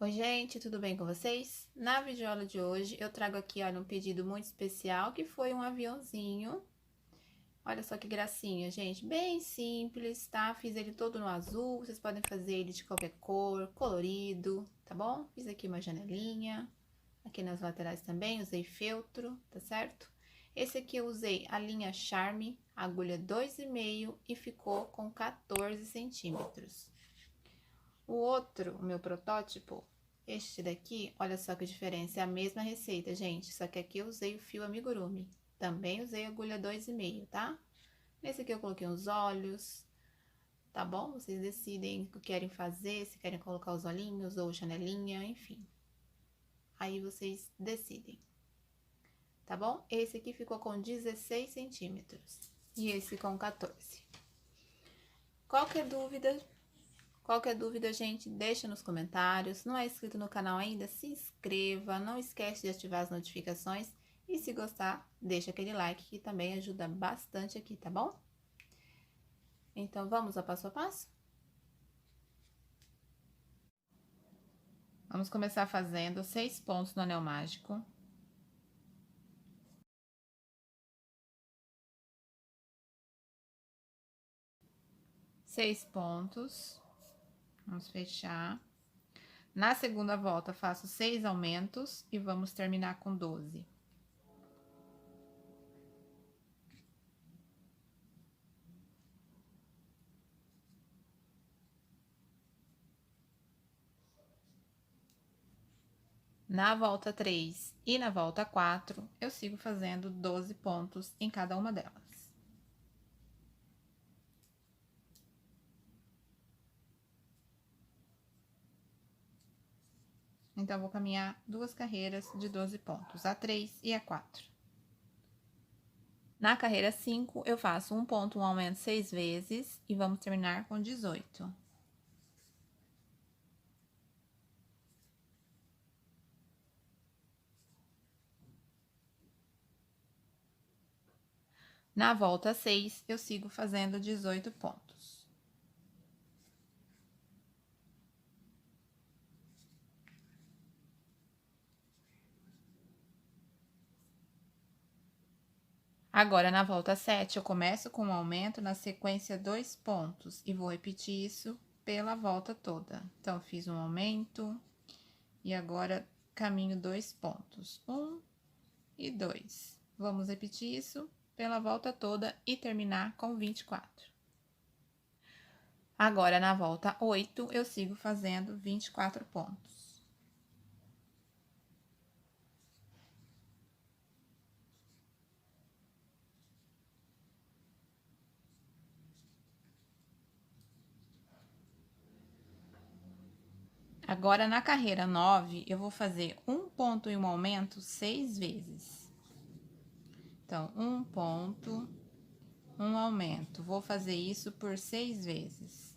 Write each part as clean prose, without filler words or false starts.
Oi, gente, tudo bem com vocês? Na videoaula de hoje eu trago aqui, olha, um pedido muito especial que foi um aviãozinho. Olha só que gracinha, gente, bem simples, tá? Fiz ele todo no azul, vocês podem fazer ele de qualquer cor, colorido, tá bom? Fiz aqui uma janelinha, aqui nas laterais também, usei feltro, tá certo? Esse aqui eu usei a linha Charme, agulha 2,5 e ficou com 14 centímetros. O outro, o meu protótipo, este daqui, olha só que diferença, é a mesma receita, gente, só que aqui eu usei o fio amigurumi. Também usei agulha 2,5, tá? Nesse aqui eu coloquei os olhos, tá bom? Vocês decidem o que querem fazer, se querem colocar os olhinhos ou janelinha, enfim. Aí vocês decidem, tá bom? Esse aqui ficou com 16 centímetros e esse com 14. Qualquer dúvida, gente, deixa nos comentários. Não é inscrito no canal ainda? Se inscreva. Não esquece de ativar as notificações. E se gostar, deixa aquele like que também ajuda bastante aqui, tá bom? Então, vamos ao passo a passo? Vamos começar fazendo 6 pontos no anel mágico. Seis pontos. Vamos fechar. Na segunda volta, faço 6 aumentos e vamos terminar com 12. Na volta 3 e na volta 4, eu sigo fazendo 12 pontos em cada uma delas. Então, vou caminhar 2 carreiras de 12 pontos, a 3 e a 4. Na carreira 5, eu faço um ponto, um aumento 6 vezes e vamos terminar com 18. Na volta 6, eu sigo fazendo 18 pontos. Agora, na volta 7, eu começo com um aumento na sequência 2 pontos e vou repetir isso pela volta toda. Então, fiz um aumento e agora caminho 2 pontos, 1 e 2. Vamos repetir isso pela volta toda e terminar com 24. Agora, na volta 8, eu sigo fazendo 24 pontos. Agora, na carreira 9, eu vou fazer um ponto e um aumento 6 vezes. Então, um ponto, um aumento. Vou fazer isso por 6 vezes.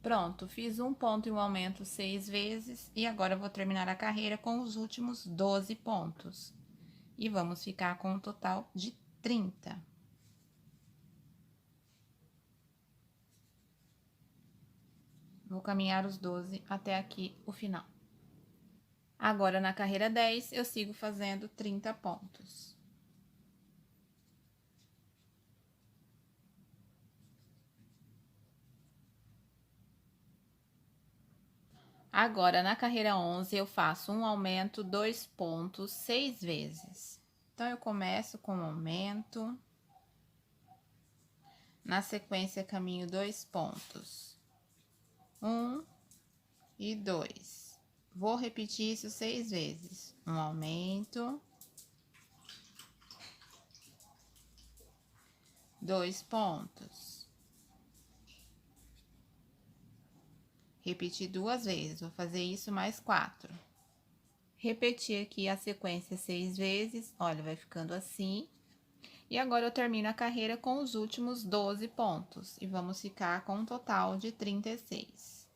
Pronto, fiz um ponto e um aumento 6 vezes e agora eu vou terminar a carreira com os últimos 12 pontos. E vamos ficar com um total de 30. Vou caminhar os 12 até aqui o final. Agora, na carreira 10, eu sigo fazendo 30 pontos. Agora, na carreira 11, eu faço um aumento 2 pontos 6 vezes. Então, eu começo com um aumento. Na sequência, caminho 2 pontos. 1 e 2. Vou repetir isso 6 vezes. Um aumento. 2 pontos. Repetir 2 vezes, vou fazer isso mais 4. Repetir aqui a sequência 6 vezes, olha, vai ficando assim. E agora, eu termino a carreira com os últimos 12 pontos. E vamos ficar com um total de 36.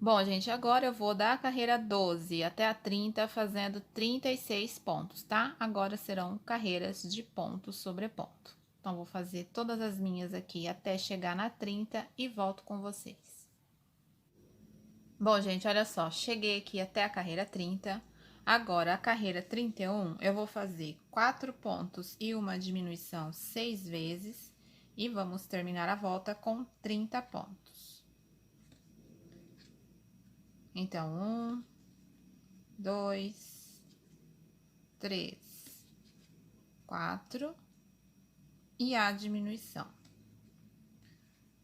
Bom, gente, agora eu vou da carreira 12 até a 30, fazendo 36 pontos, tá? Agora serão carreiras de ponto sobre ponto. Então, vou fazer todas as minhas aqui até chegar na 30 e volto com vocês. Bom, gente, olha só, cheguei aqui até a carreira 30. Agora, a carreira 31, eu vou fazer 4 pontos e uma diminuição 6 vezes. E vamos terminar a volta com 30 pontos. Então, 1, 2, 3, 4 e a diminuição.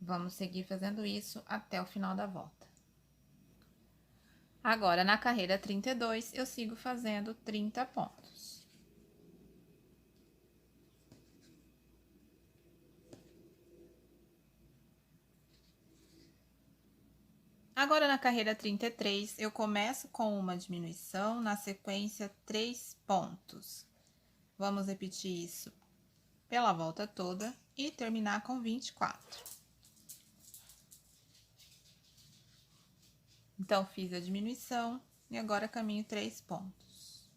Vamos seguir fazendo isso até o final da volta. Agora, na carreira 32, eu sigo fazendo 30 pontos. Agora, na carreira 33, eu começo com uma diminuição, na sequência, 3 pontos. Vamos repetir isso pela volta toda e terminar com 24. Então, fiz a diminuição e agora caminho 3 pontos.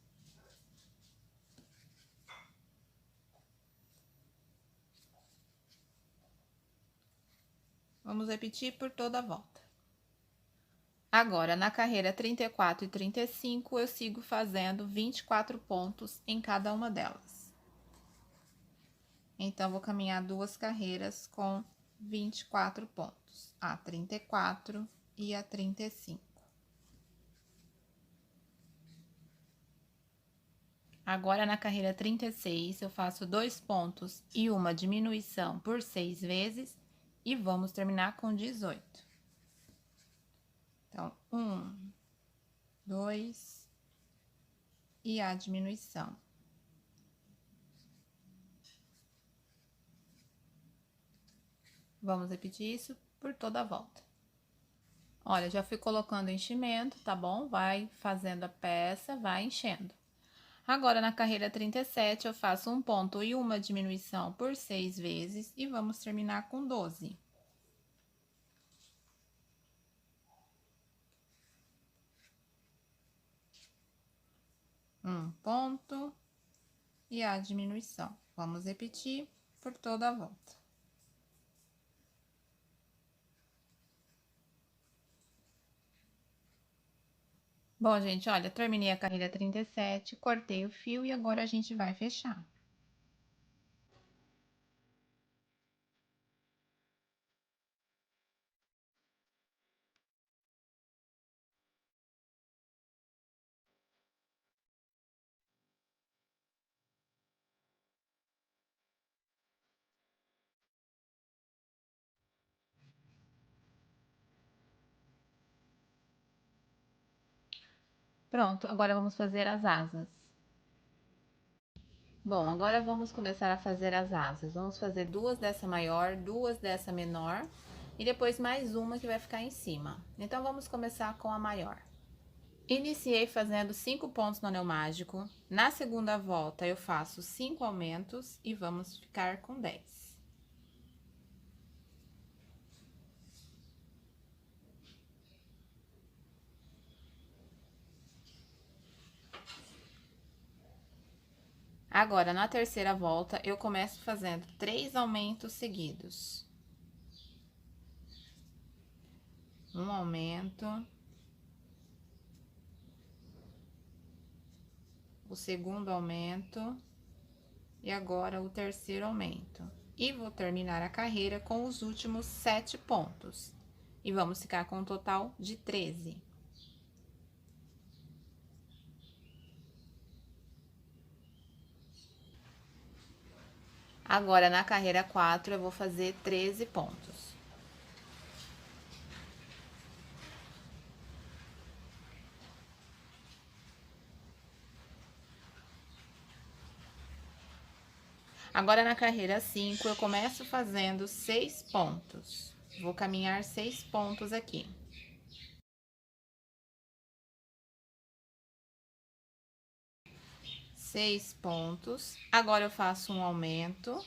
Vamos repetir por toda a volta. Agora, na carreira 34 e 35, eu sigo fazendo 24 pontos em cada uma delas. Então, vou caminhar 2 carreiras com 24 pontos, a 34 e a 35. Agora, na carreira 36, eu faço 2 pontos e uma diminuição por 6 vezes e vamos terminar com 18. Então, 1, 2 e a diminuição. Vamos repetir isso por toda a volta. Olha, já fui colocando enchimento, tá bom? Vai fazendo a peça, vai enchendo. Agora, na carreira 37, eu faço um ponto e uma diminuição por 6 vezes e vamos terminar com 12. Um ponto e a diminuição. Vamos repetir por toda a volta. Bom, gente, olha, terminei a carreira 37, cortei o fio e agora a gente vai fechar. Pronto, agora vamos fazer as asas. Bom, agora vamos começar a fazer as asas. Vamos fazer 2 dessa maior, 2 dessa menor e depois mais uma que vai ficar em cima. Então, vamos começar com a maior. Iniciei fazendo 5 pontos no anel mágico. Na segunda volta, eu faço 5 aumentos e vamos ficar com 10. Agora, na terceira volta, eu começo fazendo 3 aumentos seguidos. Um aumento. O segundo aumento. E agora, o terceiro aumento. E vou terminar a carreira com os últimos 7 pontos. E vamos ficar com um total de 13. Agora, na carreira 4, eu vou fazer 13 pontos. Agora, na carreira 5, eu começo fazendo 6 pontos. Vou caminhar 6 pontos aqui. Seis pontos. Agora, eu faço um aumento.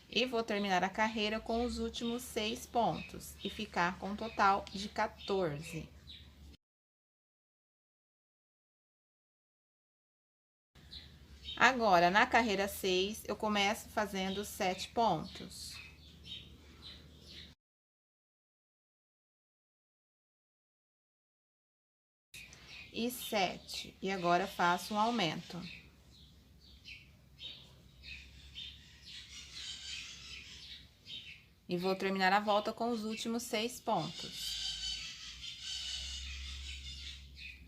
E vou terminar a carreira com os últimos 6 pontos e ficar com um total de 14. Agora, na carreira 6, eu começo fazendo 7 pontos. E 7. E agora faço um aumento. E vou terminar a volta com os últimos 6 pontos.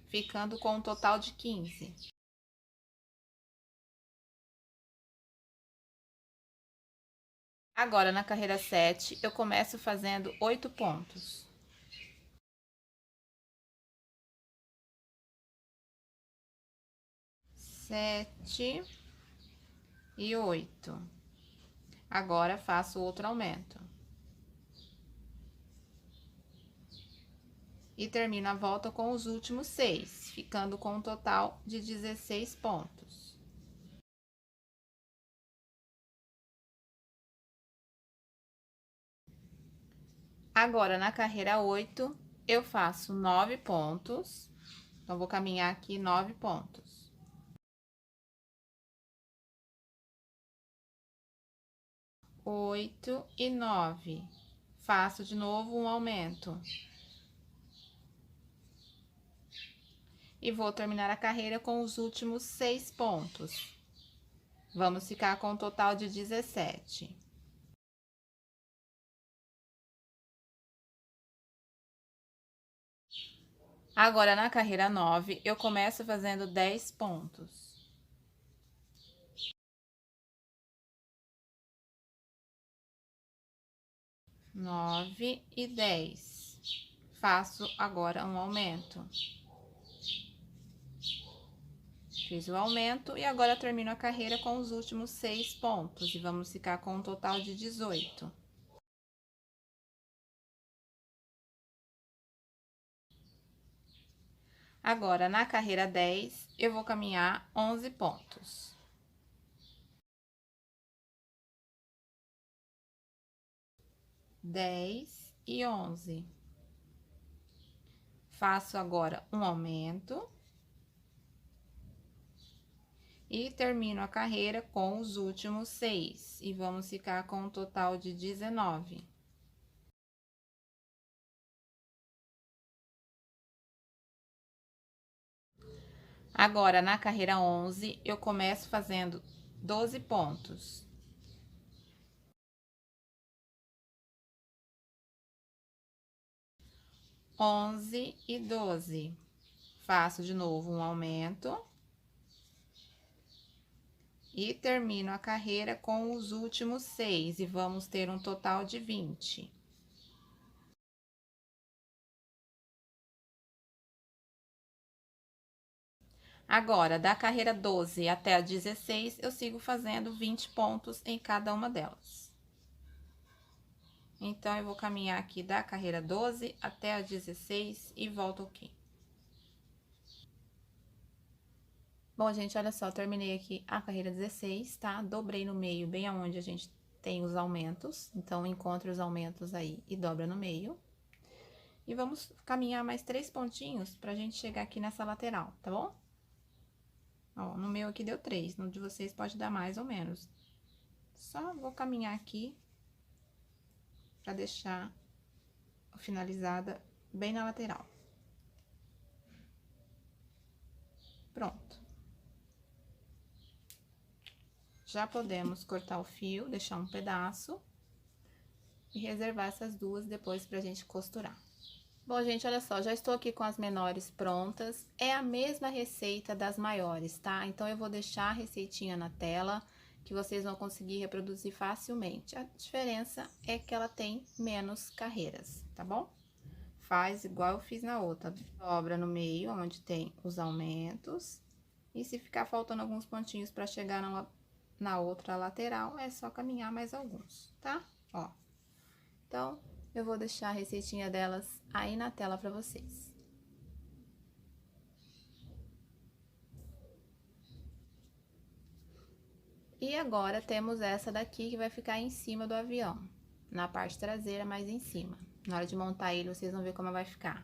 Ficando com um total de 15. Agora, na carreira 7, eu começo fazendo 8 pontos. Sete e 8. Agora, faço outro aumento. E termino a volta com os últimos 6, ficando com um total de 16 pontos. Agora, na carreira 8, eu faço 9 pontos. Então, vou caminhar aqui 9 pontos. Oito e 9. Faço de novo um aumento. E vou terminar a carreira com os últimos 6 pontos. Vamos ficar com um total de 17. Agora, na carreira 9, eu começo fazendo 10 pontos. Nove e 10. Faço agora um aumento. Fiz o aumento e agora termino a carreira com os últimos 6 pontos. E vamos ficar com um total de 18. Agora, na carreira 10, eu vou caminhar 11 pontos. Dez e 11. Faço agora um aumento. E termino a carreira com os últimos 6. E vamos ficar com um total de 19. Agora, na carreira 11, eu começo fazendo 12 pontos. 11 e 12. Faço de novo um aumento. E termino a carreira com os últimos 6 e vamos ter um total de 20. Agora, da carreira 12 até a 16, eu sigo fazendo 20 pontos em cada uma delas. Então, eu vou caminhar aqui da carreira 12 até a 16 e volto aqui. Bom, gente, olha só, terminei aqui a carreira 16, tá? Dobrei no meio, bem aonde a gente tem os aumentos. Então, encontre os aumentos aí e dobra no meio. E vamos caminhar mais 3 pontinhos pra gente chegar aqui nessa lateral, tá bom? Ó, no meu aqui deu 3, no de vocês pode dar mais ou menos. Só vou caminhar aqui pra deixar finalizada bem na lateral. Pronto. Já podemos cortar o fio, deixar um pedaço e reservar essas duas depois pra gente costurar. Bom, gente, olha só, já estou aqui com as menores prontas. É a mesma receita das maiores, tá? Então, eu vou deixar a receitinha na tela, que vocês vão conseguir reproduzir facilmente. A diferença é que ela tem menos carreiras, tá bom? Faz igual eu fiz na outra. Dobra no meio, onde tem os aumentos. E se ficar faltando alguns pontinhos para chegar na outra lateral, é só caminhar mais alguns, tá? Ó. Então, eu vou deixar a receitinha delas aí na tela para vocês. E agora temos essa daqui que vai ficar em cima do avião, na parte traseira, mais em cima. Na hora de montar ele, vocês vão ver como vai ficar.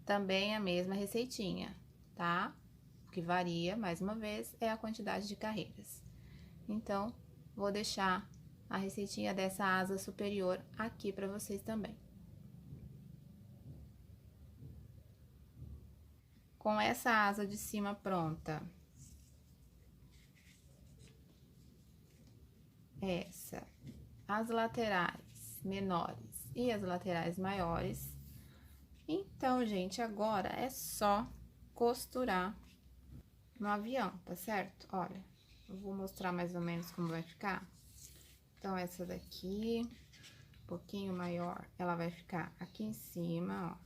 Também a mesma receitinha, tá? O que varia, mais uma vez, é a quantidade de carreiras. Então, vou deixar a receitinha dessa asa superior aqui para vocês também. Com essa asa de cima pronta, as laterais menores e as laterais maiores. Então, gente, agora é só costurar no avião, tá certo? Olha, eu vou mostrar mais ou menos como vai ficar. Então, essa daqui, um pouquinho maior, ela vai ficar aqui em cima,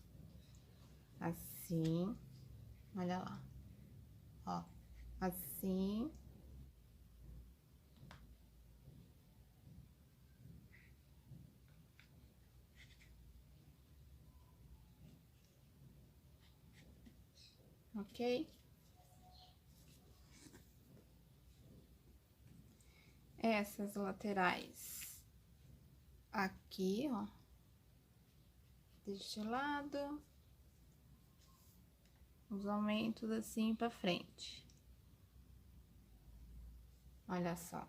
ó. Assim, olha lá. Ó, assim. Ok? Essas laterais aqui, ó, deste lado, os aumentos assim pra frente. Olha só.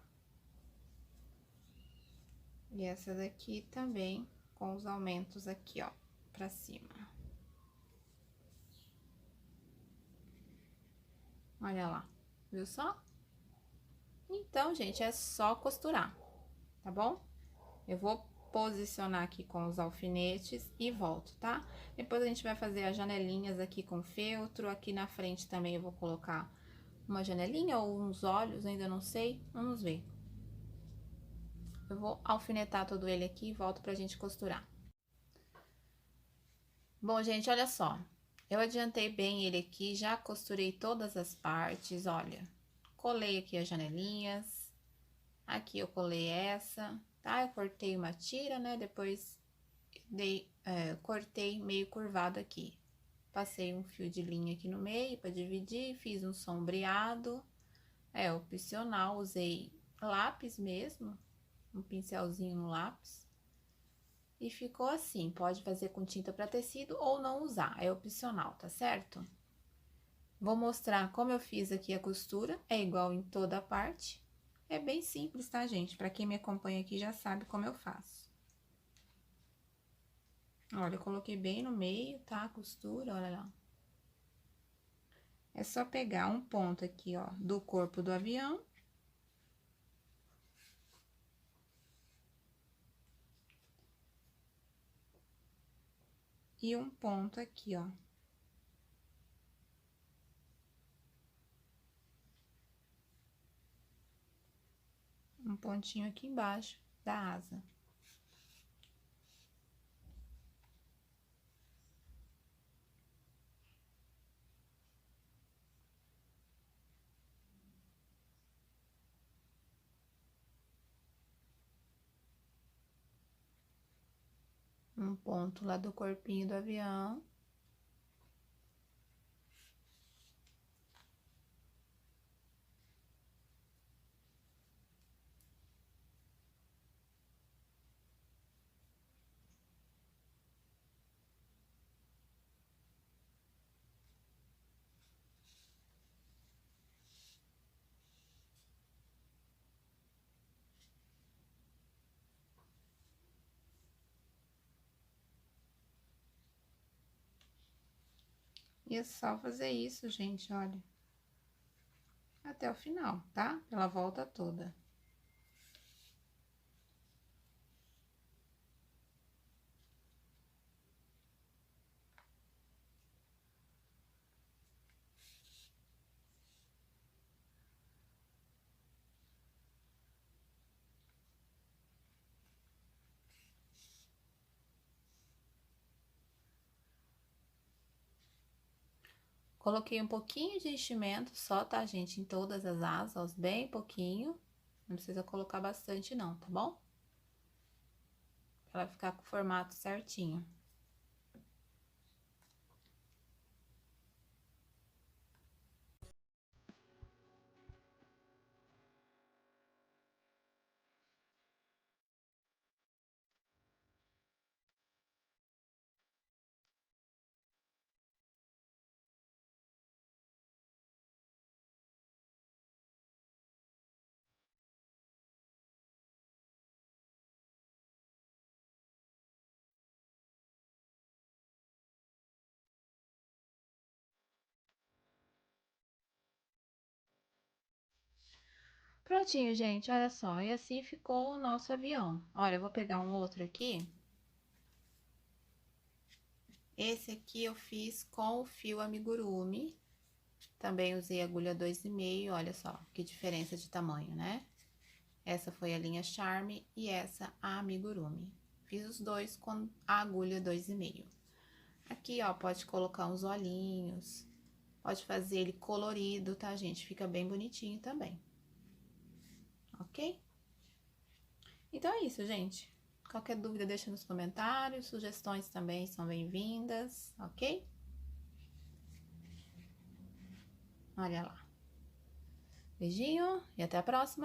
E essa daqui também com os aumentos aqui, ó, pra cima. Olha lá, viu só? Então, gente, é só costurar, tá bom? Eu vou posicionar aqui com os alfinetes e volto, tá? Depois a gente vai fazer as janelinhas aqui com feltro, aqui na frente também eu vou colocar uma janelinha ou uns olhos, ainda não sei, vamos ver. Eu vou alfinetar todo ele aqui e volto pra gente costurar. Bom, gente, olha só. Eu adiantei bem ele aqui, já costurei todas as partes, olha. Colei aqui as janelinhas. Aqui eu colei essa, tá? Eu cortei uma tira, né? Depois cortei meio curvado aqui. Passei um fio de linha aqui no meio para dividir, fiz um sombreado. É opcional, usei lápis mesmo, um pincelzinho no lápis. E ficou assim, pode fazer com tinta para tecido ou não usar, é opcional, tá certo? Vou mostrar como eu fiz aqui a costura, é igual em toda a parte. É bem simples, tá, gente? Para quem me acompanha aqui já sabe como eu faço. Olha, eu coloquei bem no meio, tá? A costura, olha lá. É só pegar um ponto aqui, ó, do corpo do avião. E um ponto aqui, ó. Um pontinho aqui embaixo da asa. Um ponto lá do corpinho do avião. E é só fazer isso, gente, olha. Até o final, tá? Pela volta toda. Coloquei um pouquinho de enchimento só, tá, gente? Em todas as asas, bem pouquinho. Não precisa colocar bastante não, tá bom? Pra ela ficar com o formato certinho. Prontinho, gente, olha só. E assim ficou o nosso avião. Olha, eu vou pegar um outro aqui. Esse aqui eu fiz com o fio amigurumi. Também usei agulha 2,5, olha só, que diferença de tamanho, né? Essa foi a linha Charme e essa a amigurumi. Fiz os dois com a agulha 2,5. Aqui, ó, pode colocar uns olhinhos, pode fazer ele colorido, tá, gente? Fica bem bonitinho também. Ok? Então é isso, gente. Qualquer dúvida, deixa nos comentários. Sugestões também são bem-vindas, ok? Olha lá. Beijinho e até a próxima!